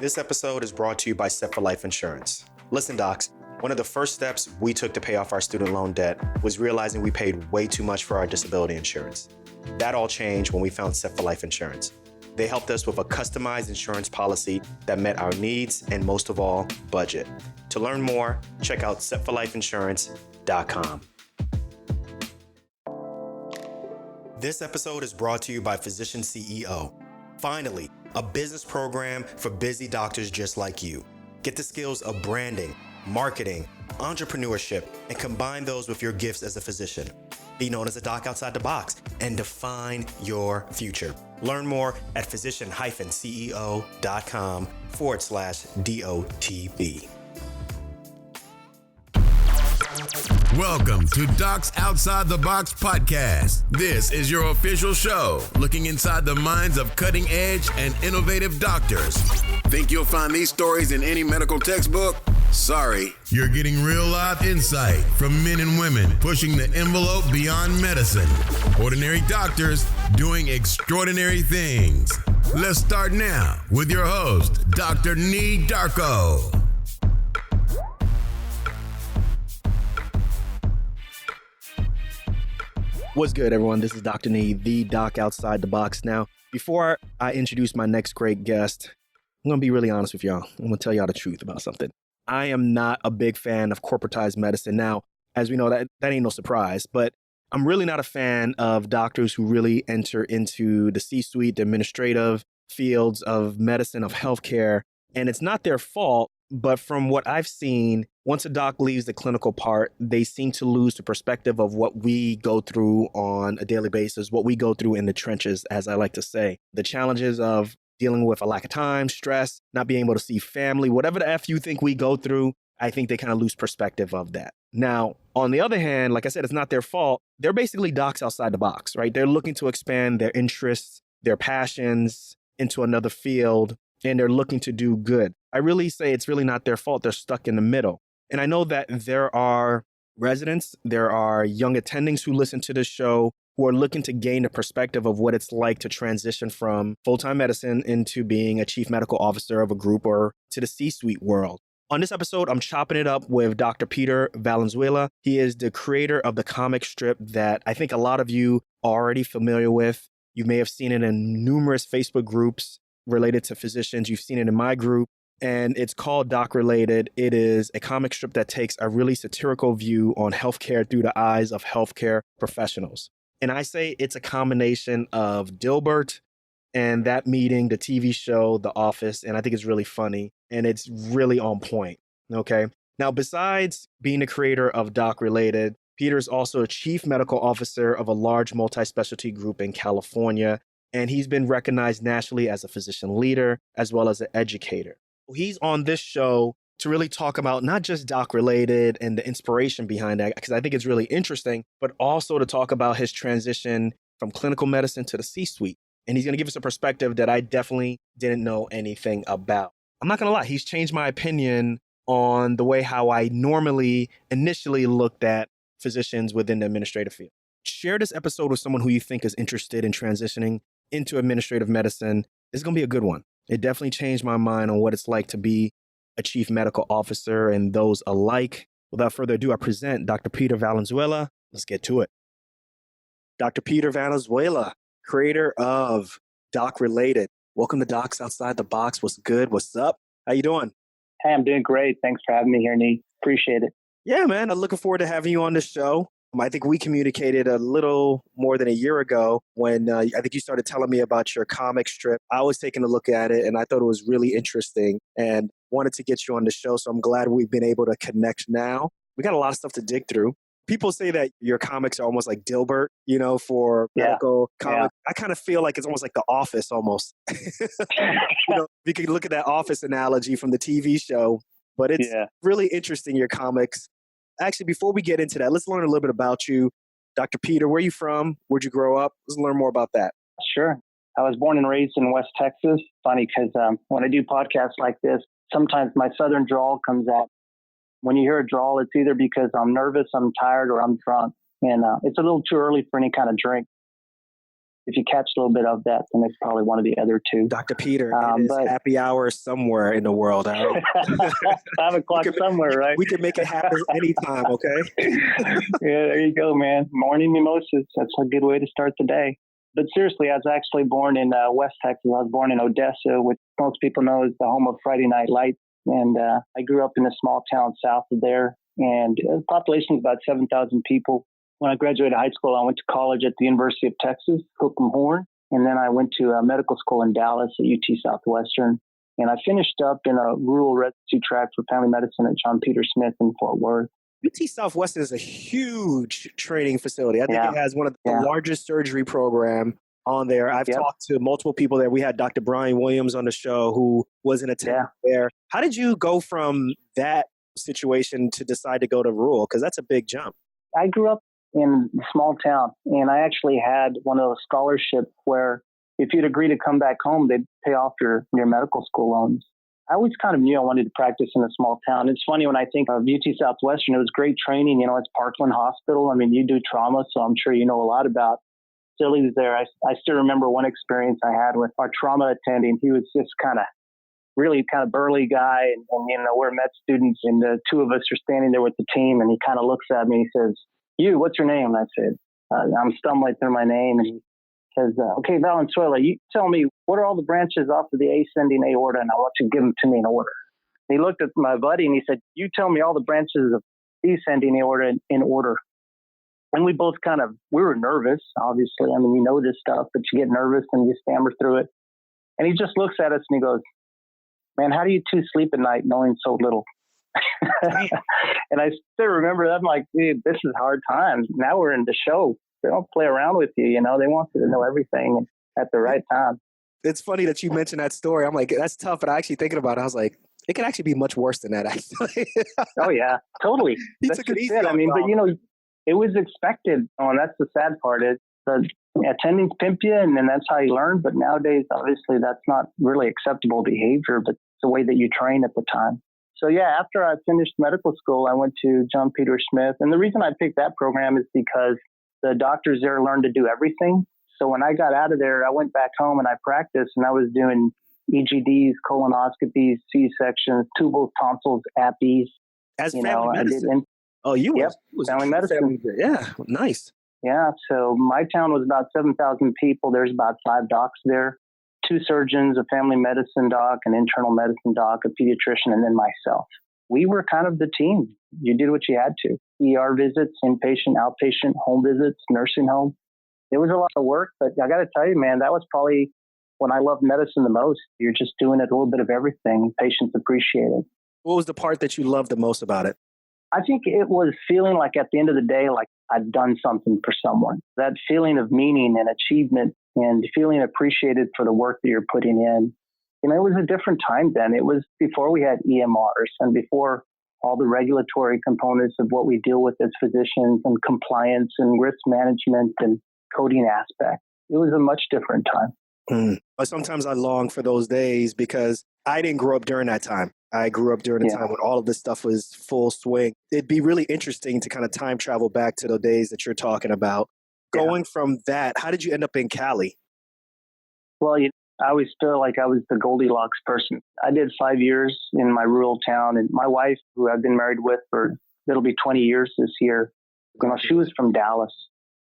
This episode is brought to you by Set for Life Insurance. Listen, docs, one of the first steps we took to pay off our student loan debt was realizing we paid way too much for our disability insurance. That all changed when we found Set for Life Insurance. They helped us with a customized insurance policy that met our needs and, most of all, budget. To learn more, check out setforlifeinsurance.com. This episode is brought to you by Physician CEO. Finally, a business program for busy doctors just like you. Get the skills of branding, marketing, entrepreneurship, and combine those with your gifts as a physician. Be known as a doc outside the box and define your future. Learn more at physician-ceo.com/DOTB. Welcome to Docs Outside the Box podcast. This is your official show looking inside the minds of cutting-edge and innovative doctors. Think you'll find these stories in any medical textbook? Sorry. You're getting real live insight from men and women pushing the envelope beyond medicine. Ordinary doctors doing extraordinary things. Let's start now with your host, Dr. Nee Darko. What's good, everyone? This is Dr. Nee, the doc outside the box. Now, before I introduce my next great guest, I'm going to be really honest with y'all. I'm going to tell y'all the truth about something. I am not a big fan of corporatized medicine. Now, as we know, that ain't no surprise, but I'm really not a fan of doctors who really enter into the C-suite, the administrative fields of medicine, of healthcare. And it's not their fault, but from what I've seen, once a doc leaves the clinical part, they seem to lose the perspective of what we go through on a daily basis, what we go through in the trenches, as I like to say. The challenges of dealing with a lack of time, stress, not being able to see family, whatever the F you think we go through, I think they kind of lose perspective of that. Now, on the other hand, like I said, it's not their fault. They're basically docs outside the box, right? They're looking to expand their interests, their passions into another field, and they're looking to do good. I really say it's really not their fault. They're stuck in the middle. And I know that there are residents, there are young attendings who listen to this show who are looking to gain a perspective of what it's like to transition from full-time medicine into being a chief medical officer of a group or to the C-suite world. On this episode, I'm chopping it up with Dr. Peter Valenzuela. He is the creator of the comic strip that I think a lot of you are already familiar with. You may have seen it in numerous Facebook groups related to physicians. You've seen it in my group. And it's called Doc Related. It is a comic strip that takes a really satirical view on healthcare through the eyes of healthcare professionals. And I say it's a combination of Dilbert and That Meeting, the TV show, The Office, and I think it's really funny and it's really on point, okay? Now, besides being the creator of Doc Related, Peter's also a chief medical officer of a large multi-specialty group in California, and he's been recognized nationally as a physician leader as well as an educator. He's on this show to really talk about not just doc related and the inspiration behind that, because I think it's really interesting, but also to talk about his transition from clinical medicine to the C-suite. And he's going to give us a perspective that I definitely didn't know anything about. I'm not going to lie. He's changed my opinion on the way how I normally initially looked at physicians within the administrative field. Share this episode with someone who you think is interested in transitioning into administrative medicine. It's going to be a good one. It definitely changed my mind on what it's like to be a chief medical officer and those alike. Without further ado, I present Dr. Peter Valenzuela. Let's get to it. Dr. Peter Valenzuela, creator of Doc Related. Welcome to Docs Outside the Box. What's good? What's up? How you doing? Hey, I'm doing great. Thanks for having me here, Nee. Appreciate it. Yeah, man. I'm looking forward to having you on this show. I think we communicated a little more than a year ago when I think you started telling me about your comic strip. I was taking a look at it and I thought it was really interesting and wanted to get you on the show. So I'm glad we've been able to connect now. We got a lot of stuff to dig through. People say that your comics are almost like Dilbert, for medical comics. Yeah. I kind of feel like it's almost like The Office almost. You can look at that Office analogy from the TV show, but it's really interesting, your comics. Actually, before we get into that, let's learn a little bit about you. Dr. Peter, where are you from? Where'd you grow up? Let's learn more about that. Sure. I was born and raised in West Texas. Funny because when I do podcasts like this, sometimes my southern drawl comes out. When you hear a drawl, it's either because I'm nervous, I'm tired, or I'm drunk. And it's a little too early for any kind of drink. if you catch a little bit of that, then it's probably one of the other two. Dr. Peter, it is happy hour somewhere in the world. Right? 5 o'clock somewhere, right? We can make it happen anytime, okay? Yeah, there you go, man. Morning mimosas. That's a good way to start the day. But seriously, I was actually born in West Texas. I was born in Odessa, which most people know is the home of Friday Night Lights. And I grew up in a small town south of there. And the population is about 7,000 people. When I graduated high school, I went to college at the University of Texas, Hook'em Horn. And then I went to medical school in Dallas at UT Southwestern. And I finished up in a rural residency track for family medicine at John Peter Smith in Fort Worth. UT Southwestern is a huge training facility. I think it has one of the largest surgery program on there. I've talked to multiple people there. We had Dr. Brian Williams on the show who was in attendance there. How did you go from that situation to decide to go to rural? Because that's a big jump. I grew up in a small town, and I actually had one of those scholarships where if you'd agree to come back home, they'd pay off your medical school loans. I always kind of knew I wanted to practice in a small town. It's funny when I think of UT Southwestern, it was great training. It's Parkland Hospital. I mean, you do trauma, so I'm sure you know a lot about facilities there. I still remember one experience I had with our trauma attending. He was just really burly guy, and we're med students, and the two of us are standing there with the team, and he kind of looks at me and he says, "You, what's your name?" And I said, I'm stumbling through my name, and he says, "Okay, Valenzuela, you tell me, what are all the branches off of the ascending aorta, and I want you to give them to me in order." And he looked at my buddy and he said, "You tell me all the branches of descending aorta in order." And we both we were nervous, obviously. I mean, you know this stuff, but you get nervous and you stammer through it. And he just looks at us and he goes, "Man, how do you two sleep at night knowing so little?" And I still remember that. I'm like, dude, this is hard times. Now we're in the show. They don't play around with you, They want you to know everything at the right time. It's funny that you mentioned that story. I'm like, that's tough. But I actually thinking about it, I was like, it could actually be much worse than that, actually. Oh, yeah, totally. He took it easy. I mean, but, it was expected. Oh, and that's the sad part. Is the attendings pimp you, and then that's how you learn. But nowadays, obviously, that's not really acceptable behavior, but it's the way that you train at the time. So, after I finished medical school, I went to John Peter Smith. And the reason I picked that program is because the doctors there learned to do everything. So when I got out of there, I went back home and I practiced, and I was doing EGDs, colonoscopies, C-sections, tubal tonsils, appies. As family medicine? You were family medicine. Yeah, nice. Yeah, so my town was about 7,000 people. There's about 5 docs there, 2 surgeons, a family medicine doc, an internal medicine doc, a pediatrician, and then myself. We were kind of the team. You did what you had to. ER visits, inpatient, outpatient, home visits, nursing home. It was a lot of work, but I got to tell you, man, that was probably when I loved medicine the most. You're just doing it a little bit of everything. Patients appreciate it. What was the part that you loved the most about it? I think it was feeling like at the end of the day, like I'd done something for someone. That feeling of meaning and achievement and feeling appreciated for the work that you're putting in. It was a different time then. It was before we had EMRs and before all the regulatory components of what we deal with as physicians and compliance and risk management and coding aspect. It was a much different time. But sometimes I long for those days because I didn't grow up during that time. I grew up during a time when all of this stuff was full swing. It'd be really interesting to kind of time travel back to the days that you're talking about. Going from that, how did you end up in Cali? Well, I always feel like I was the Goldilocks person. I did 5 years in my rural town, and my wife, who I've been married with it'll be 20 years this year, she was from Dallas.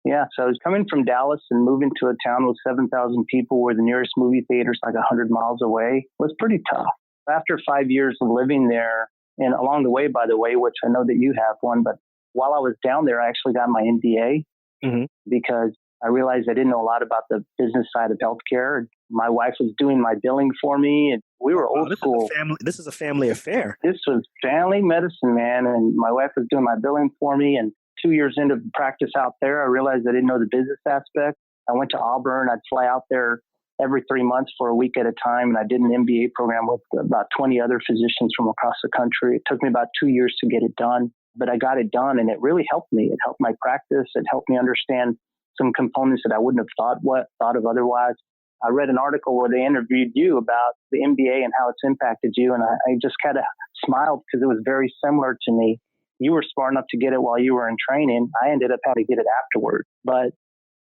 Yeah, so I was coming from Dallas and moving to a town with 7,000 people where the nearest movie theater is like 100 miles away. It was pretty tough. After 5 years of living there, and along the way, by the way, which I know that you have one, but while I was down there, I actually got my MBA because I realized I didn't know a lot about the business side of healthcare. My wife was doing my billing for me, and we were old school. This is a family affair. This was family medicine, man, and my wife was doing my billing for me. And 2 years into practice out there, I realized I didn't know the business aspect. I went to Auburn. I'd fly out there every 3 months for a week at a time, and I did an MBA program with about 20 other physicians from across the country. It took me about 2 years to get it done, but I got it done, and it really helped me. It helped my practice. It helped me understand some components that I wouldn't have thought of otherwise. I read an article where they interviewed you about the MBA and how it's impacted you, and I just kind of smiled because it was very similar to me. You were smart enough to get it while you were in training. I ended up having to get it afterward. But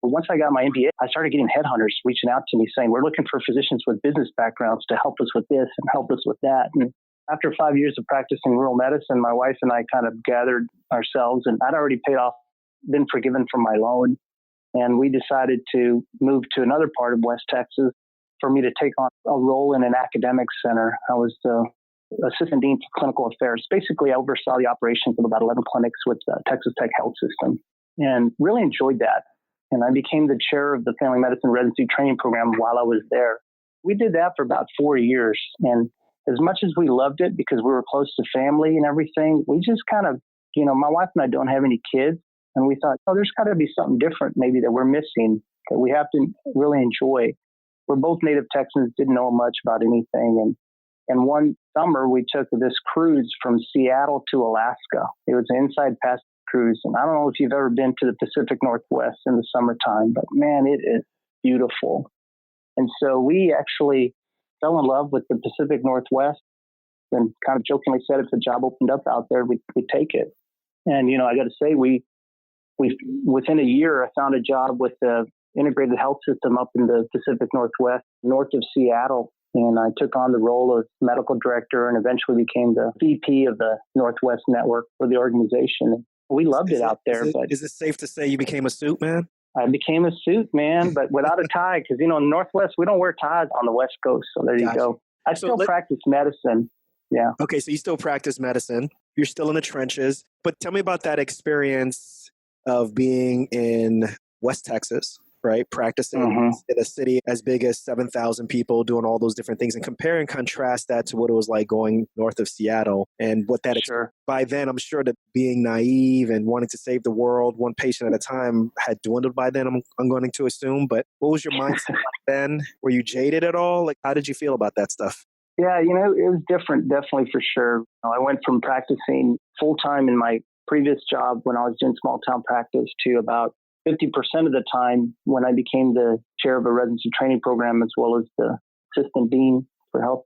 But once I got my MBA, I started getting headhunters reaching out to me saying, we're looking for physicians with business backgrounds to help us with this and help us with that. And after 5 years of practicing rural medicine, my wife and I kind of gathered ourselves, and I'd already paid off, been forgiven from my loan. And we decided to move to another part of West Texas for me to take on a role in an academic center. I was the assistant dean for clinical affairs. Basically, I oversaw the operations of about 11 clinics with the Texas Tech Health System and really enjoyed that. And I became the chair of the family medicine residency training program while I was there. We did that for about 4 years. And as much as we loved it because we were close to family and everything, we just kind of, my wife and I don't have any kids. And we thought, there's got to be something different maybe that we're missing that we have to really enjoy. We're both native Texans, didn't know much about anything. And one summer we took this cruise from Seattle to Alaska. It was an inside pass cruise. And I don't know if you've ever been to the Pacific Northwest in the summertime, but man, it is beautiful. And so we actually fell in love with the Pacific Northwest and kind of jokingly said if a job opened up out there, we'd take it. And, I got to say, we within a year, I found a job with the integrated health system up in the Pacific Northwest, north of Seattle. And I took on the role of medical director and eventually became the VP of the Northwest network for the organization. We loved it out there. But is it safe to say you became a suit man? I became a suit man, but without a tie, because, in the Northwest, we don't wear ties on the West Coast. So there you go. I still practice medicine. Yeah. Okay. So you still practice medicine. You're still in the trenches. But tell me about that experience of being in West Texas, right? Practicing in a city as big as 7,000 people, doing all those different things, and compare and contrast that to what it was like going north of Seattle and what that. By then, I'm sure that being naive and wanting to save the world, one patient at a time, had dwindled by then. I'm going to assume. But what was your mindset like then? Were you jaded at all? Like, how did you feel about that stuff? Yeah, it was different, definitely for sure. I went from practicing full time in my previous job when I was doing small town practice to about 50% of the time when I became the chair of a residency training program as well as the assistant dean for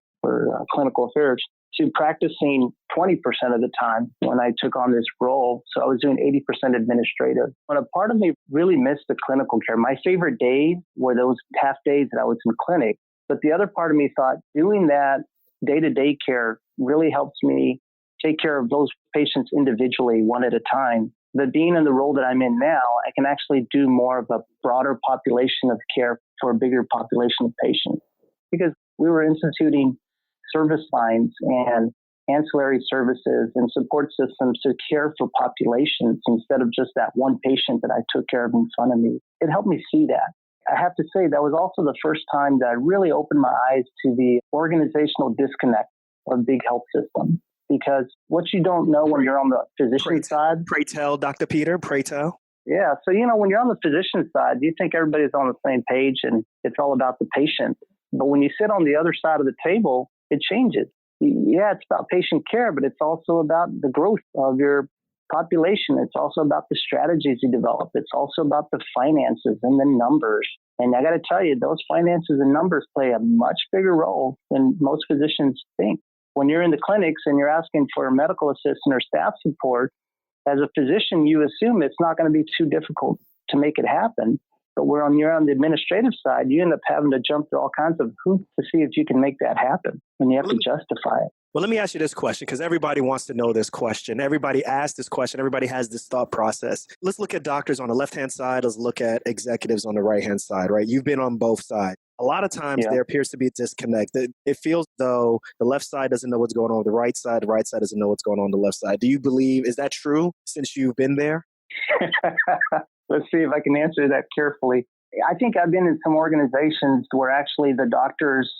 clinical affairs to practicing 20% of the time when I took on this role. So I was doing 80% administrative. But a part of me really missed the clinical care. My favorite days were those half days that I was in clinic. But the other part of me thought doing that day-to-day care really helps me take care of those patients individually, one at a time. But being in the role that I'm in now, I can actually do more of a broader population of care for a bigger population of patients. Because we were instituting service lines and ancillary services and support systems to care for populations instead of just that one patient that I took care of in front of me. It helped me see that. I have to say that was also the first time that I really opened my eyes to the organizational disconnect of big health systems. Because what you don't know when you're on the physician side. Pray tell, Dr. Peter, pray tell. Yeah. So, when you're on the physician side, you think everybody's on the same page and it's all about the patient. But when you sit on the other side of the table, it changes. Yeah, it's about patient care, but it's also about the growth of your population. It's also about the strategies you develop. It's also about the finances and the numbers. And I got to tell you, those finances and numbers play a much bigger role than most physicians think. When you're in the clinics and you're asking for a medical assistant or staff support, as a physician, you assume it's not going to be too difficult to make it happen. But when you're on the administrative side, you end up having to jump through all kinds of hoops to see if you can make that happen, and you have to justify it. Well, let me ask you this question, because everybody wants to know this question. Everybody asks this question. Everybody has this thought process. Let's look at doctors on the left-hand side. Let's look at executives on the right-hand side, right? You've been on both sides. A lot of times there appears to be a disconnect. It feels though the left side doesn't know what's going on with the right side doesn't know what's going on the left side. Do you believe, is that true since you've been there? Let's see if I can answer that carefully. I think I've been in some organizations where actually the doctors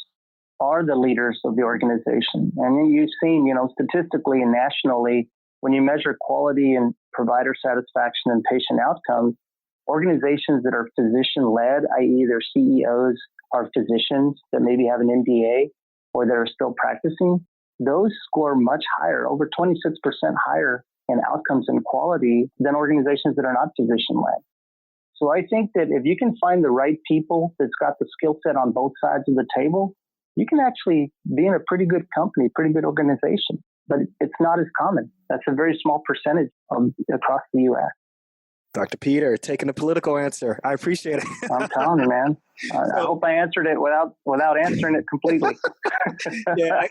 are the leaders of the organization. And you've seen, statistically and nationally, when you measure quality and provider satisfaction and patient outcomes, organizations that are physician-led, i.e. their CEOs are physicians that maybe have an MBA or that are still practicing, those score much higher, over 26% higher in outcomes and quality than organizations that are not physician-led. So I think that if you can find the right people that's got the skill set on both sides of the table, you can actually be in a pretty good company, pretty good organization. But it's not as common. That's a very small percentage across the U.S. Dr. Peter, taking a political answer. I appreciate it. I'm telling you, man. I hope I answered it without answering it completely. Yeah,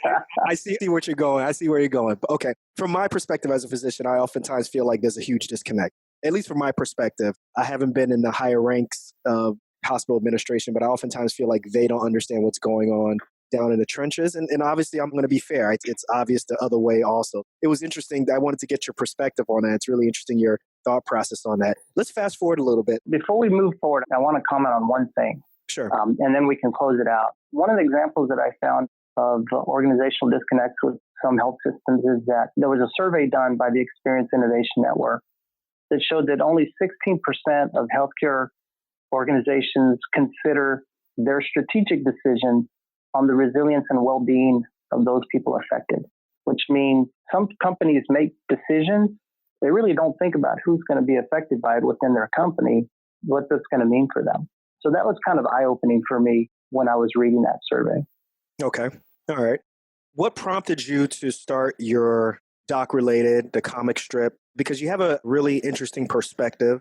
I see what you're going. I see where you're going. Okay. From my perspective as a physician, I oftentimes feel like there's a huge disconnect. At least from my perspective, I haven't been in the higher ranks of hospital administration, but I oftentimes feel like they don't understand what's going on down in the trenches. And obviously, I'm going to be fair. It's obvious the other way also. It was interesting. I wanted to get your perspective on that. It's really interesting, your thought process on that. Let's fast forward a little bit. Before we move forward, I want to comment on one thing. Sure. And then we can close it out. One of the examples that I found of organizational disconnects with some health systems is that there was a survey done by the Experience Innovation Network that showed that only 16% of healthcare organizations consider their strategic decisions on the resilience and well-being of those people affected, which means some companies make decisions. They really don't think about who's going to be affected by it within their company, what that's going to mean for them. So that was kind of eye-opening for me when I was reading that survey. Okay. All right. What prompted you to start your doc-related, the comic strip? Because you have a really interesting perspective,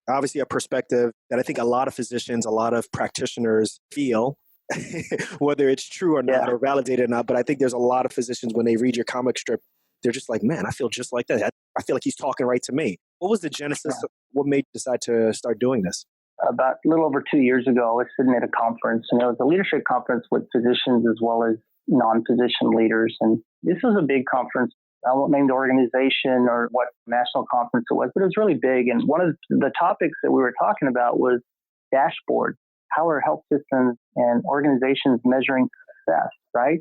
obviously a perspective that I think a lot of physicians, a lot of practitioners feel, whether it's true or not or validated or not. But I think there's a lot of physicians, when they read your comic strip, they're just like, man, I feel just like that. I feel like he's talking right to me. What was the genesis? What made you decide to start doing this? About a little over 2 years ago, I was sitting at a conference, and it was a leadership conference with physicians as well as non-physician leaders. And this was a big conference. I won't name the organization or what national conference it was, but it was really big. And one of the topics that we were talking about was dashboard. How are health systems and organizations measuring success, right?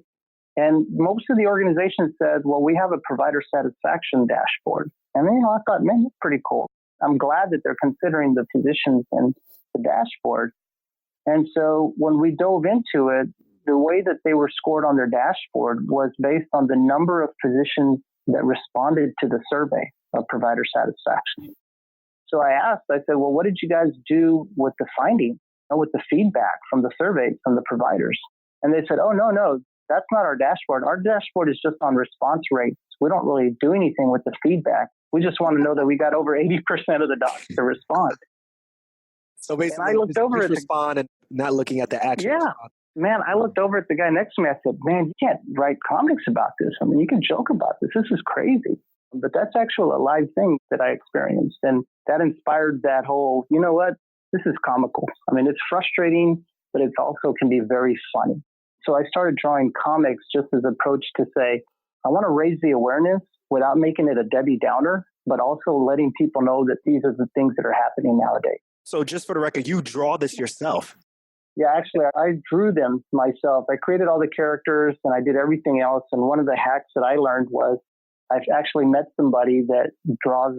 And most of the organizations said, well, we have a provider satisfaction dashboard. And then, I thought, man, that's pretty cool. I'm glad that they're considering the physicians and the dashboard. And so when we dove into it, the way that they were scored on their dashboard was based on the number of physicians that responded to the survey of provider satisfaction. So I asked, I said, well, what did you guys do with the finding, with the feedback from the survey from the providers? And they said, oh, no, that's not our dashboard. Our dashboard is just on response rates. We don't really do anything with the feedback. We just want to know that we got over 80% of the docs to respond. So basically, and I looked over at respond and not looking at the action. Yeah. Man, I looked over at the guy next to me. I said, man, you can't write comics about this. I mean, you can joke about this. This is crazy. But that's actually a live thing that I experienced. And that inspired that whole, you know what? This is comical. I mean, it's frustrating, but it also can be very funny. So I started drawing comics just as an approach to say, I want to raise the awareness without making it a Debbie Downer, but also letting people know that these are the things that are happening nowadays. So just for the record, you draw this yourself? Yeah, actually, I drew them myself. I created all the characters and I did everything else. And one of the hacks that I learned was I've actually met somebody that draws,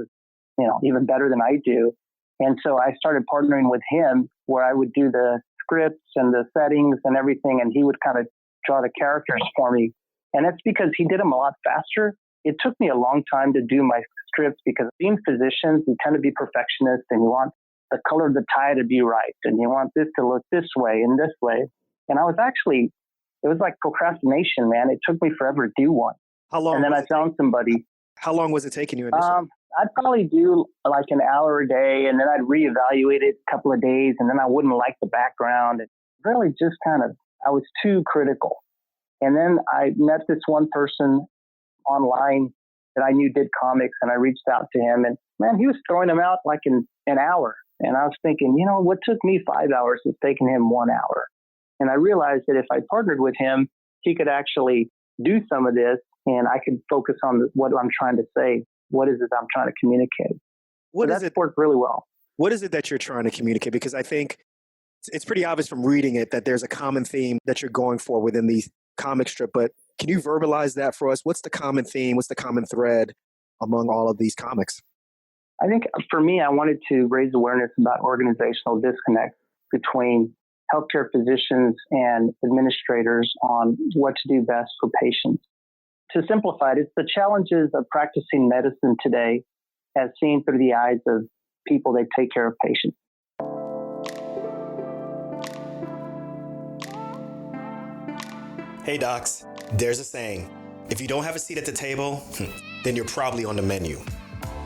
even better than I do. And so I started partnering with him where I would do the scripts and the settings and everything, and he would kind of draw the characters for me. And that's because he did them a lot faster. It took me a long time to do my scripts because being physicians, you tend to be perfectionists and you want the color of the tie to be right. And you want this to look this way and this way. And it was like procrastination, man. It took me forever to do one. How long? And then I found somebody. How long was it taking you initially? I'd probably do like an hour a day, and then I'd reevaluate it a couple of days, and then I wouldn't like the background. It really just I was too critical. And then I met this one person online that I knew did comics, and I reached out to him, and man, he was throwing them out like in an hour. And I was thinking, what took me 5 hours is taking him 1 hour. And I realized that if I partnered with him, he could actually do some of this, and I could focus on what I'm trying to say. What is it I'm trying to communicate? That's worked really well. What is it that you're trying to communicate? Because I think it's pretty obvious from reading it that there's a common theme that you're going for within the comic strip. But can you verbalize that for us? What's the common theme? What's the common thread among all of these comics? I think for me, I wanted to raise awareness about organizational disconnect between healthcare physicians and administrators on what to do best for patients. To simplify it, it's the challenges of practicing medicine today as seen through the eyes of people that take care of patients. Hey docs, there's a saying, if you don't have a seat at the table, then you're probably on the menu.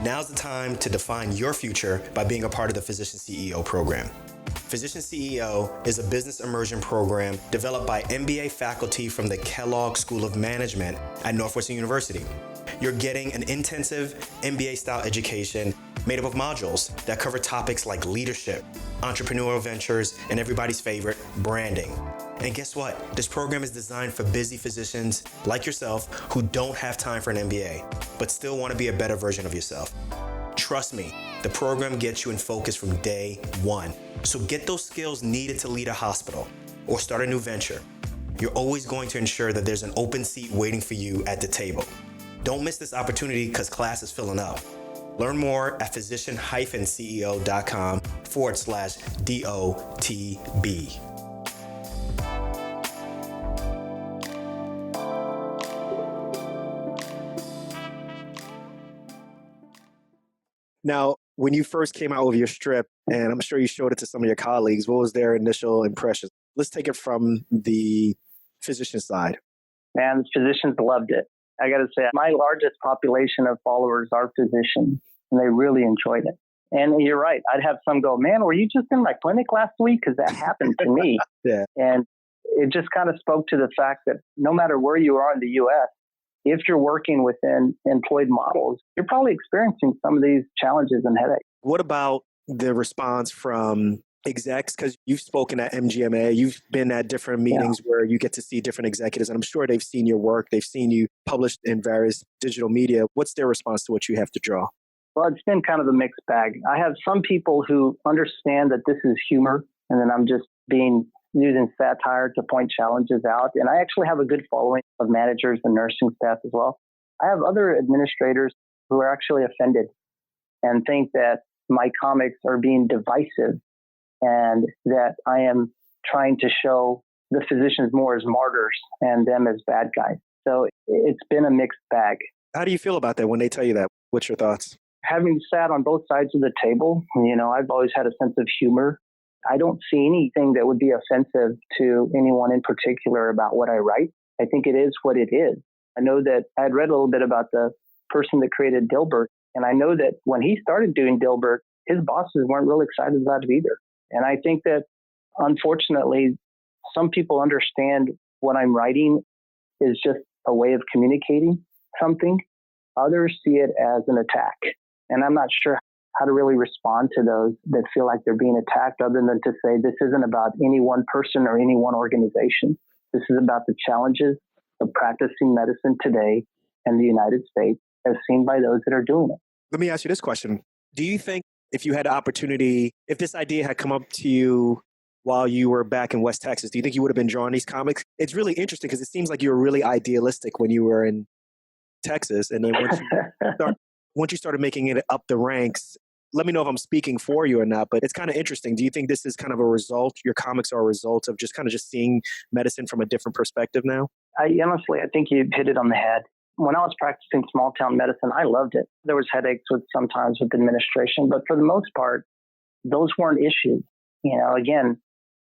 Now's the time to define your future by being a part of the Physician CEO program. Physician CEO is a business immersion program developed by MBA faculty from the Kellogg School of Management at Northwestern University. You're getting an intensive MBA-style education made up of modules that cover topics like leadership, entrepreneurial ventures, and everybody's favorite, branding. And guess what? This program is designed for busy physicians like yourself who don't have time for an MBA, but still want to be a better version of yourself. Trust me, the program gets you in focus from day one. So get those skills needed to lead a hospital or start a new venture. You're always going to ensure that there's an open seat waiting for you at the table. Don't miss this opportunity because class is filling up. Learn more at physician-ceo.com/DOTB. Now, when you first came out with your strip, and I'm sure you showed it to some of your colleagues, what was their initial impression? Let's take it from the physician side. Man, the physicians loved it. I got to say, my largest population of followers are physicians, and they really enjoyed it. And you're right. I'd have some go, man, were you just in my clinic last week? Because that happened to me. Yeah. And it just kind of spoke to the fact that no matter where you are in the U.S., if you're working within employed models, you're probably experiencing some of these challenges and headaches. What about the response from execs? Because you've spoken at MGMA, you've been at different meetings where you get to see different executives, and I'm sure they've seen your work. They've seen you published in various digital media. What's their response to what you have to draw? Well, it's been kind of a mixed bag. I have some people who understand that this is humor, and then I'm just using satire to point challenges out. And I actually have a good following of managers and nursing staff as well. I have other administrators who are actually offended and think that my comics are being divisive and that I am trying to show the physicians more as martyrs and them as bad guys. So it's been a mixed bag. How do you feel about that when they tell you that? What's your thoughts? Having sat on both sides of the table, I've always had a sense of humor. I don't see anything that would be offensive to anyone in particular about what I write. I think it is what it is. I know that I had read a little bit about the person that created Dilbert, and I know that when he started doing Dilbert, his bosses weren't really excited about it either. And I think that, unfortunately, some people understand what I'm writing is just a way of communicating something. Others see it as an attack. And I'm not sure how to really respond to those that feel like they're being attacked, other than to say this isn't about any one person or any one organization. This is about the challenges of practicing medicine today in the United States as seen by those that are doing it. Let me ask you this question. Do you think if you had the opportunity, if this idea had come up to you while you were back in West Texas, do you think you would have been drawing these comics? It's really interesting because it seems like you were really idealistic when you were in Texas. And then once you started making it up the ranks, let me know if I'm speaking for you or not, but it's kind of interesting. Do you think this is kind of a result, your comics are a result of just seeing medicine from a different perspective now? Honestly, I think you hit it on the head. When I was practicing small town medicine, I loved it. There was headaches sometimes with administration, but for the most part, those weren't issues. Again,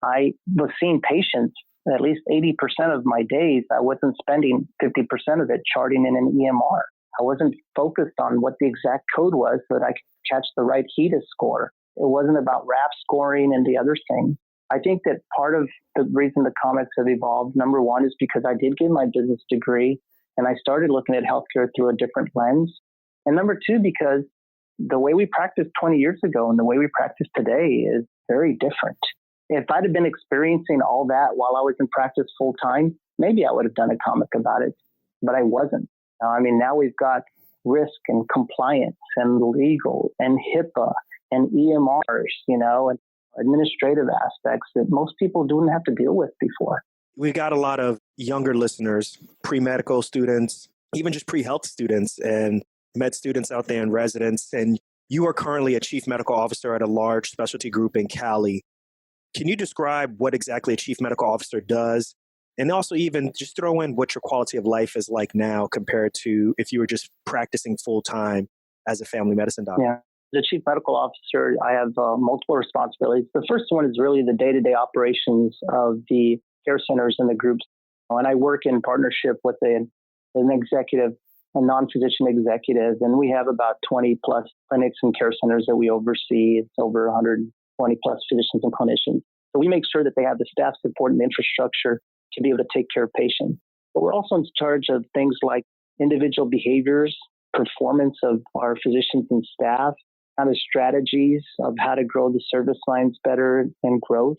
I was seeing patients at least 80% of my days. I wasn't spending 50% of it charting in an EMR. I wasn't focused on what the exact code was so that I could catch the right HEDIS score. It wasn't about RAP scoring and the other things. I think that part of the reason the comics have evolved, number one, is because I did get my business degree and I started looking at healthcare through a different lens. And number two, because the way we practiced 20 years ago and the way we practice today is very different. If I'd have been experiencing all that while I was in practice full time, maybe I would have done a comic about it, but I wasn't. Now we've got risk and compliance and legal and HIPAA and EMRs, and administrative aspects that most people didn't have to deal with before. We've got a lot of younger listeners, pre-medical students, even just pre-health students and med students out there in residence. And you are currently a chief medical officer at a large specialty group in Cali. Can you describe what exactly a chief medical officer does? And also even just throw in what your quality of life is like now compared to if you were just practicing full-time as a family medicine doctor. Yeah. As a chief medical officer, I have multiple responsibilities. The first one is really the day-to-day operations of the care centers and the groups. And I work in partnership with an executive and non-physician executives. And we have about 20 plus clinics and care centers that we oversee. It's over 120 plus physicians and clinicians. So we make sure that they have the staff support and infrastructure to be able to take care of patients. But we're also in charge of things like individual behaviors, performance of our physicians and staff, kind of strategies of how to grow the service lines better and growth,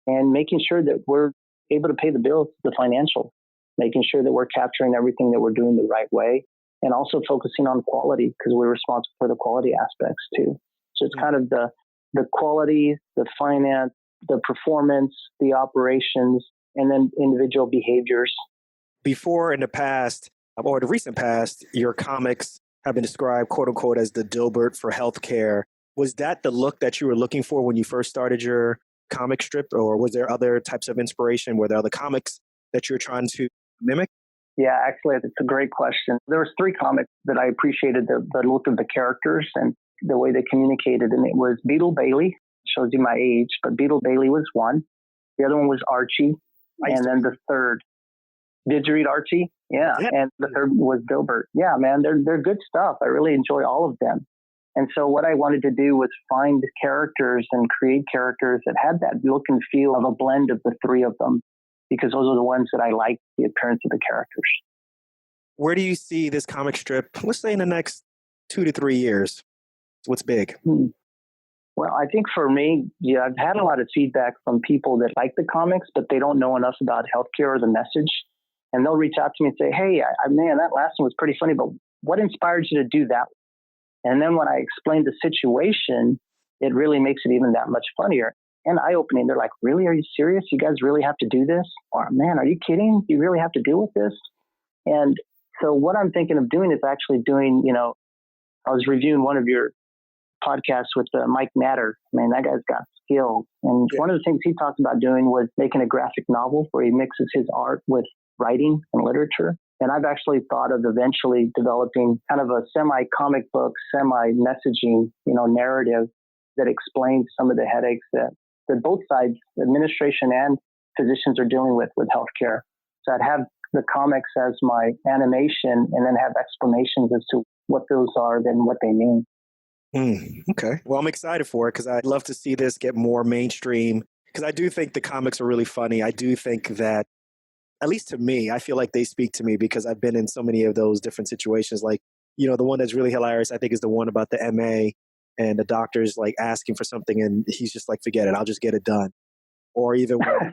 and making sure that we're able to pay the bills, the financial, making sure that we're capturing everything that we're doing the right way, and also focusing on quality because we're responsible for the quality aspects too. So it's kind of the quality, the finance, the performance, the operations, and then individual behaviors. Before in the past, or the recent past, your comics have been described, quote unquote, as the Dilbert for healthcare. Was that the look that you were looking for when you first started your comic strip, or was there other types of inspiration? Were there other comics that you're trying to mimic? Yeah, actually, it's a great question. There was 3 comics that I appreciated the look of the characters and the way they communicated, and it was Beetle Bailey, shows you my age, but Beetle Bailey was one. The other one was Archie, and then the third. Did you read Archie? Yeah. And the third was Dilbert. Yeah, man, they're good stuff. I really enjoy all of them. And so what I wanted to do was find characters and create characters that had that look and feel of a blend of the 3 of them, because those are the ones that I like, the appearance of the characters. Where do you see this comic strip, let's say in the next 2 to 3 years? What's big? Well, I think for me, I've had a lot of feedback from people that like the comics, but they don't know enough about healthcare or the message. And they'll reach out to me and say, hey, man, that last one was pretty funny, but what inspired you to do that? And then when I explain the situation, it really makes it even that much funnier and eye-opening. They're like, really? Are you serious? You guys really have to do this? Or, man, are you kidding? You really have to deal with this? And so what I'm thinking of doing is actually doing, I was reviewing one of your podcasts with Mike Natter. Man, that guy's got skills. And one of the things he talked about doing was making a graphic novel where he mixes his art with writing and literature. And I've actually thought of eventually developing kind of a semi-comic book, semi-messaging, narrative that explains some of the headaches that both sides, administration and physicians, are dealing with healthcare. So I'd have the comics as my animation and then have explanations as to what those are and what they mean. Okay. Well, I'm excited for it because I'd love to see this get more mainstream because I do think the comics are really funny. I do think that, at least to me, I feel like they speak to me because I've been in so many of those different situations. Like, the one that's really hilarious, I think, is the one about the MA and the doctor's like asking for something and he's just like, forget it, I'll just get it done. Or even when,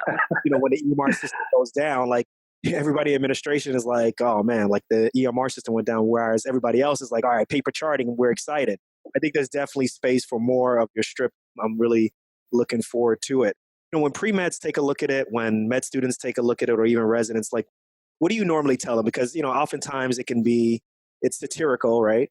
when the EMR system goes down, like everybody in administration is like, oh man, like the EMR system went down, whereas everybody else is like, all right, paper charting, we're excited. I think there's definitely space for more of your strip. I'm really looking forward to it. When pre-meds take a look at it, when med students take a look at it, or even residents, like, what do you normally tell them? Because, oftentimes it's satirical, right?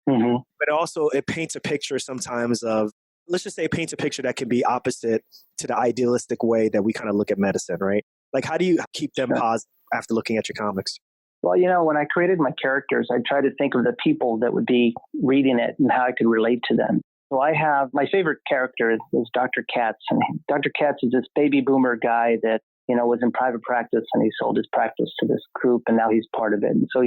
Mm-hmm. But also it paints a picture sometimes of, let's just say it paints a picture that can be opposite to the idealistic way that we kind of look at medicine, right? Like, how do you keep them positive after looking at your comics? Well, when I created my characters, I tried to think of the people that would be reading it and how I could relate to them. So I have my favorite character is Dr. Katz. And Dr. Katz is this baby boomer guy that, was in private practice and he sold his practice to this group and now he's part of it. And so,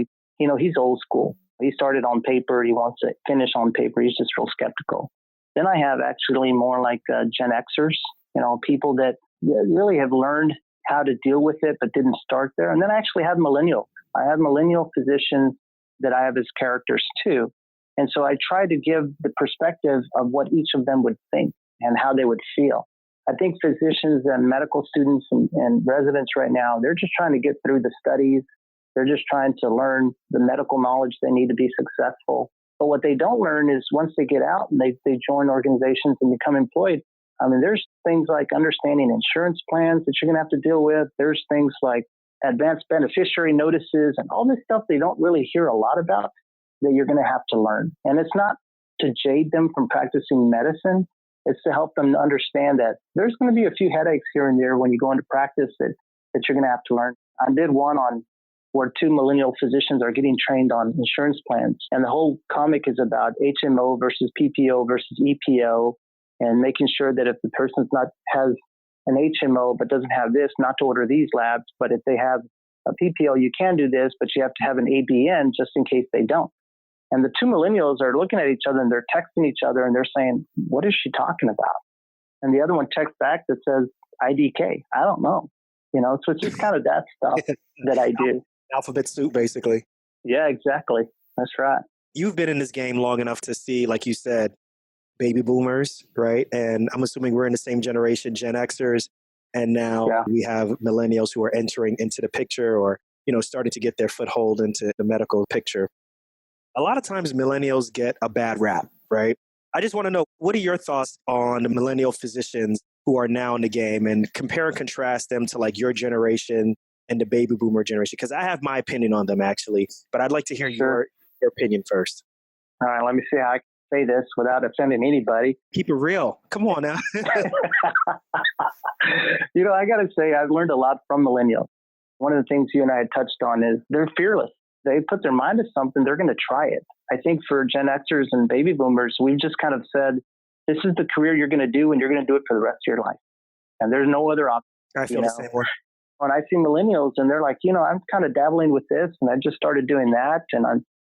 he's old school. He started on paper. He wants to finish on paper. He's just real skeptical. Then I have actually more like Gen Xers, people that really have learned how to deal with it, but didn't start there. And then I actually have millennials. I have millennial physicians that I have as characters too. And so I try to give the perspective of what each of them would think and how they would feel. I think physicians and medical students and residents right now, they're just trying to get through the studies. They're just trying to learn the medical knowledge they need to be successful. But what they don't learn is once they get out and they join organizations and become employed, there's things like understanding insurance plans that you're going to have to deal with. There's things like advanced beneficiary notices and all this stuff they don't really hear a lot about that you're going to have to learn. And it's not to jade them from practicing medicine. It's to help them understand that there's going to be a few headaches here and there when you go into practice that you're going to have to learn. I did one on where 2 millennial physicians are getting trained on insurance plans. And the whole comic is about HMO versus PPO versus EPO and making sure that if the person has an HMO but doesn't have this, not to order these labs, but if they have a PPO, you can do this, but you have to have an ABN just in case they don't. And the two millennials are looking at each other and they're texting each other and they're saying, what is she talking about? And the other one texts back that says IDK. I don't know. So it's just kind of that stuff that I do. Alphabet soup, basically. Yeah, exactly. That's right. You've been in this game long enough to see, like you said, baby boomers, right? And I'm assuming we're in the same generation, Gen Xers. And now we have millennials who are entering into the picture or, starting to get their foothold into the medical picture. A lot of times millennials get a bad rap, right? I just want to know, what are your thoughts on the millennial physicians who are now in the game, and compare and contrast them to like your generation and the baby boomer generation? Because I have my opinion on them actually, but I'd like to hear your opinion first. All right, let me see how I can say this without offending anybody. Keep it real. Come on now. I got to say, I've learned a lot from millennials. One of the things you and I had touched on is they're fearless. They put their mind to something, they're going to try it. I think for Gen Xers and baby boomers, we've just kind of said, this is the career you're going to do and you're going to do it for the rest of your life. And there's no other option. I feel the same way. When I see millennials and they're like, I'm kind of dabbling with this and I just started doing that and I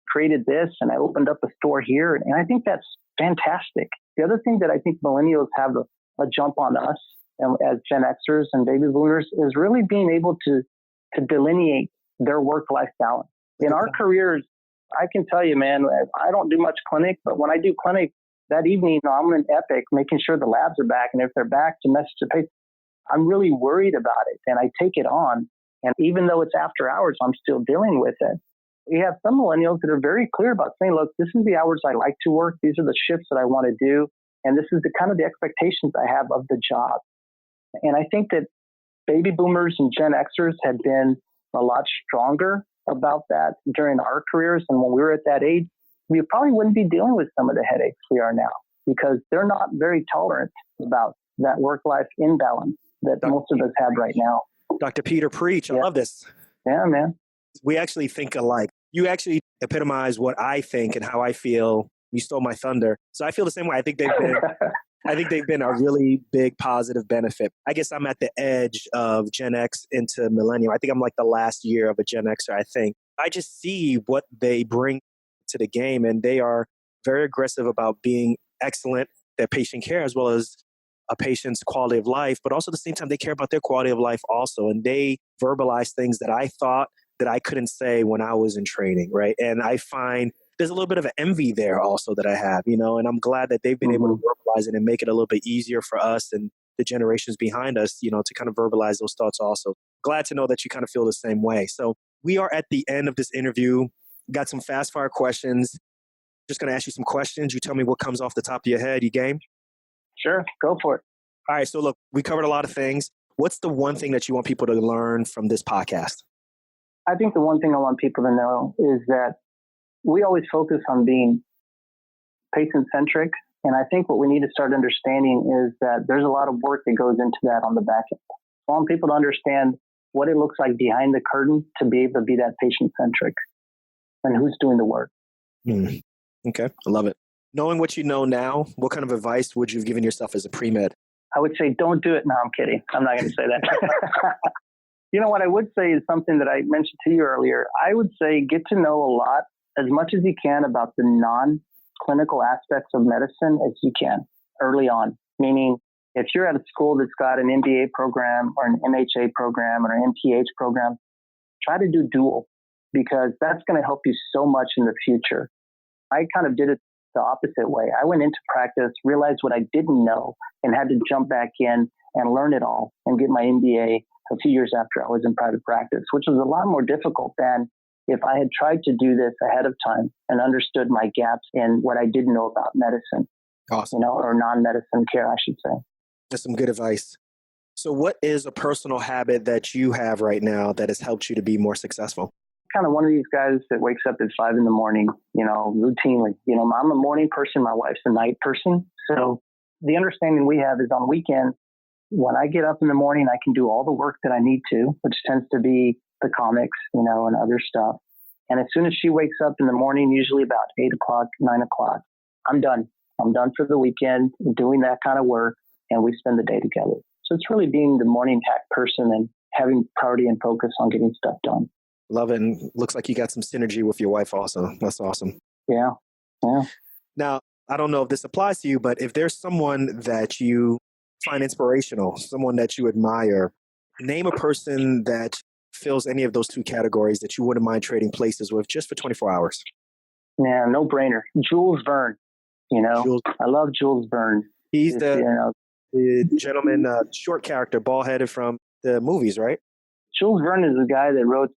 created this and I opened up a store here. And I think that's fantastic. The other thing that I think millennials have a jump on us as Gen Xers and baby boomers is really being able to delineate their work-life balance. In our careers, I can tell you, man, I don't do much clinic, but when I do clinic that evening, I'm in Epic, making sure the labs are back. And if they're back, to message the patient, I'm really worried about it. And I take it on. And even though it's after hours, I'm still dealing with it. We have some millennials that are very clear about saying, look, this is the hours I like to work. These are the shifts that I want to do. And this is the kind of the expectations I have of the job. And I think that baby boomers and Gen Xers have been a lot stronger about that during our careers. And when we were at that age, we probably wouldn't be dealing with some of the headaches we are now because they're not very tolerant about that work-life imbalance that most of us have right now. Dr. Peter, preach. I love this. Yeah, man. We actually think alike. You actually epitomize what I think and how I feel. You stole my thunder. So I feel the same way. I think they've been a really big positive benefit. I guess I'm at the edge of Gen X into Millennial. I think I'm like the last year of a Gen Xer, I think. I just see what they bring to the game, and they are very aggressive about being excellent at patient care as well as a patient's quality of life, but also at the same time, they care about their quality of life also. And they verbalize things that I thought that I couldn't say when I was in training, right? And I find there's a little bit of an envy there also that I have, and I'm glad that they've been able to verbalize it and make it a little bit easier for us and the generations behind us, to kind of verbalize those thoughts also. Glad to know that you kind of feel the same way. So we are at the end of this interview. Got some fast fire questions. Just going to ask you some questions. You tell me what comes off the top of your head. You game? Sure. Go for it. All right. So look, we covered a lot of things. What's the one thing that you want people to learn from this podcast? I think the one thing I want people to know is that we always focus on being patient-centric. And I think what we need to start understanding is that there's a lot of work that goes into that on the back end. I want people to understand what it looks like behind the curtain to be able to be that patient-centric and who's doing the work. Okay. I love it. Knowing what you know now, what kind of advice would you have given yourself as a pre-med? I would say, don't do it. No, I'm kidding. I'm not going to say that. What I would say is something that I mentioned to you earlier. I would say get to know a lot, as much as you can, about the non-clinical aspects of medicine as you can early on. Meaning, if you're at a school that's got an MBA program or an MHA program or an MPH program, try to do dual, because that's going to help you so much in the future. I kind of did it the opposite way. I went into practice, realized what I didn't know, and had to jump back in and learn it all and get my MBA a few years after I was in private practice, which was a lot more difficult than if I had tried to do this ahead of time and understood my gaps in what I didn't know about medicine. Awesome. Or non-medicine care, I should say. That's some good advice. So what is a personal habit that you have right now that has helped you to be more successful? Kind of one of these guys that wakes up at 5 a.m, routinely. I'm a morning person. My wife's a night person. So the understanding we have is on weekends, when I get up in the morning, I can do all the work that I need to, which tends to be the comics, and other stuff. And as soon as she wakes up in the morning, usually about 8 o'clock, 9 o'clock, I'm done. I'm done for the weekend doing that kind of work, and we spend the day together. So it's really being the morning hack person and having priority and focus on getting stuff done. Love it. And looks like you got some synergy with your wife also. That's awesome. Yeah. Now, I don't know if this applies to you, but if there's someone that you find inspirational, someone that you admire, name a person that fills any of those two categories that you wouldn't mind trading places with just for 24 hours. Yeah, no brainer. Jules Verne. I love Jules Verne. He's the gentleman, short character, bald-headed from the movies, right? Jules Verne is the guy that wrote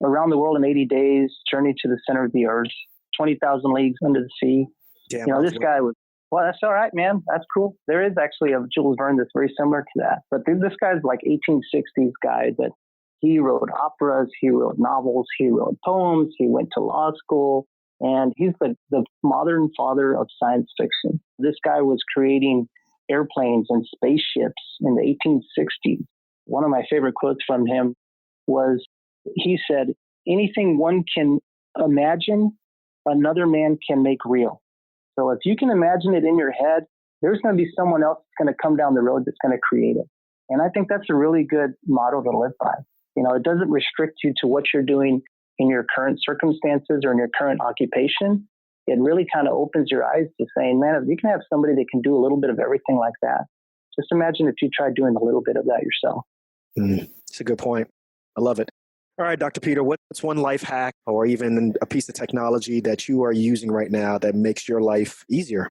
Around the World in 80 Days, Journey to the Center of the Earth, 20,000 Leagues Under the Sea. Damn, this guy was, well, that's all right, man. That's cool. There is actually a Jules Verne that's very similar to that. But this guy's like 1860s guy that he wrote operas, he wrote novels, he wrote poems, he went to law school, and he's the modern father of science fiction. This guy was creating airplanes and spaceships in the 1860s. One of my favorite quotes from him was, he said, anything one can imagine, another man can make real. So if you can imagine it in your head, there's going to be someone else that's going to come down the road that's going to create it. And I think that's a really good motto to live by. It doesn't restrict you to what you're doing in your current circumstances or in your current occupation. It really kind of opens your eyes to saying, man, if you can have somebody that can do a little bit of everything like that, just imagine if you tried doing a little bit of that yourself. It's a good point. I love it. All right, Dr. Peter, what's one life hack or even a piece of technology that you are using right now that makes your life easier?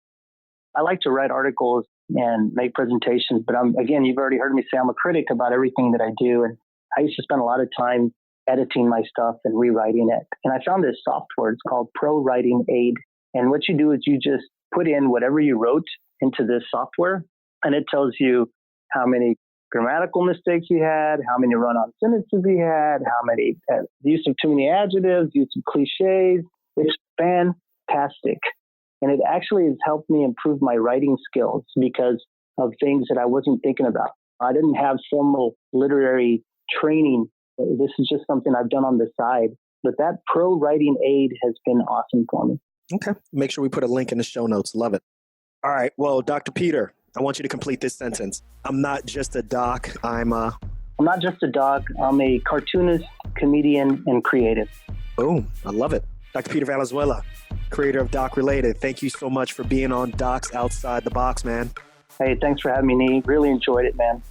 I like to write articles and make presentations, but again, you've already heard me say I'm a critic about everything that I do. And I used to spend a lot of time editing my stuff and rewriting it. And I found this software. It's called ProWriting Aid. And what you do is you just put in whatever you wrote into this software, and it tells you how many grammatical mistakes you had, how many run-on sentences you had, how many use of too many adjectives, use of cliches. It's fantastic. And it actually has helped me improve my writing skills because of things that I wasn't thinking about. I didn't have formal literary training. This is just something I've done on the side. But that ProWriting Aid has been awesome for me. Okay. Make sure we put a link in the show notes. Love it. All right. Well, Dr. Peter, I want you to complete this sentence. I'm not just a doc. I'm not just a doc. I'm a cartoonist, comedian, and creative. Boom. I love it. Dr. Peter Valenzuela, creator of Doc Related. Thank you so much for being on Docs Outside the Box, man. Hey, thanks for having me, Nee. Really enjoyed it, man.